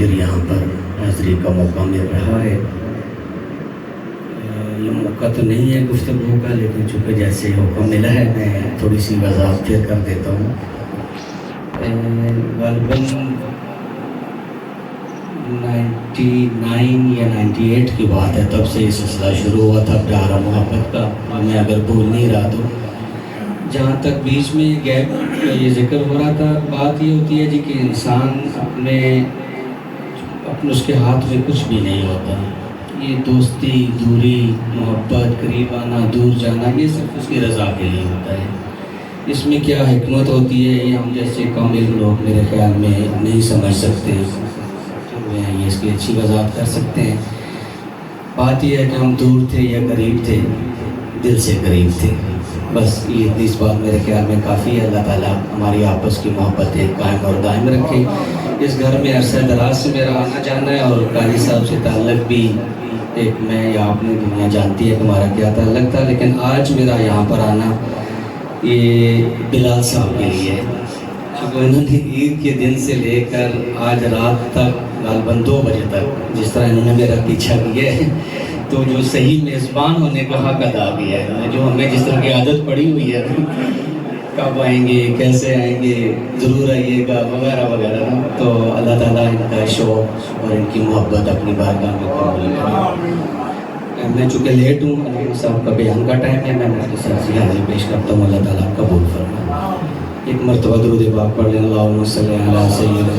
پھر یہاں پر حاضری کا موقع مل رہا ہے۔ یہ موقع تو نہیں ہے گفتگو کا، لیکن چونکہ جیسے حکم ملا ہے میں تھوڑی سی وضاحت پھر کر دیتا ہوں۔ غالباً 99 یا 98 کی بات ہے، تب سے یہ سلسلہ شروع ہوا تھا پیار اور محبت کا، میں اگر بھول نہیں رہا تو۔ جہاں تک بیچ میں گیپ کا یہ ذکر ہو رہا تھا، بات یہ ہوتی ہے جی کہ انسان اپنے اس کے ہاتھ میں کچھ بھی نہیں ہوتا، یہ دوستی، دوری، محبت، قریب آنا، دور جانا، یہ صرف اس کی رضا کے لیے ہوتا ہے۔ اس میں کیا حکمت ہوتی ہے یہ ہم جیسے کم علم لوگ میرے خیال میں نہیں سمجھ سکتے، یہ اس کی اچھی وضاحت کر سکتے ہیں۔ بات یہ ہے کہ ہم دور تھے یا قریب تھے، دل سے قریب تھے، بس یہ اس بات میرے خیال میں کافی ہے۔ اللہ تعالیٰ ہماری آپس کی محبت قائم اور دائم رکھے۔ اس گھر میں عرصہ دراز سے میرا آنا جانا ہے، اور قاری صاحب سے تعلق بھی ایک میں یا آپ نے دنیا جانتی ہے کہ ہمارا کیا تعلق تھا، لیکن آج میرا یہاں پر آنا یہ بلال صاحب کے لیے ہے، کیونکہ انہوں نے عید کے دن سے لے کر آج رات تک غالباً 2 بجے تک جس طرح انہوں نے میرا پیچھا کیا ہے، تو جو صحیح میزبان ہونے کا حق ادا کیا ہے، جو ہمیں جس طرح کی عادت پڑی ہوئی ہے کب آئیں گے، کیسے آئیں گے، ضرور آئیے گا وغیرہ وغیرہ، تو اللہ تعالیٰ ان کا شوق اور ان کی محبت اپنی بارگاہ میں قبول کرے۔ میں چونکہ لیٹ ہوں، علامہ صاحب کا بیان کا ٹائم ہے، میں مختصر سی حاضری پیش کرتا ہوں، اللہ تعالیٰ قبول فرمائے۔ ایک مرتبہ درود پاک پڑھ لیں، اللہم صلی علی سیدنا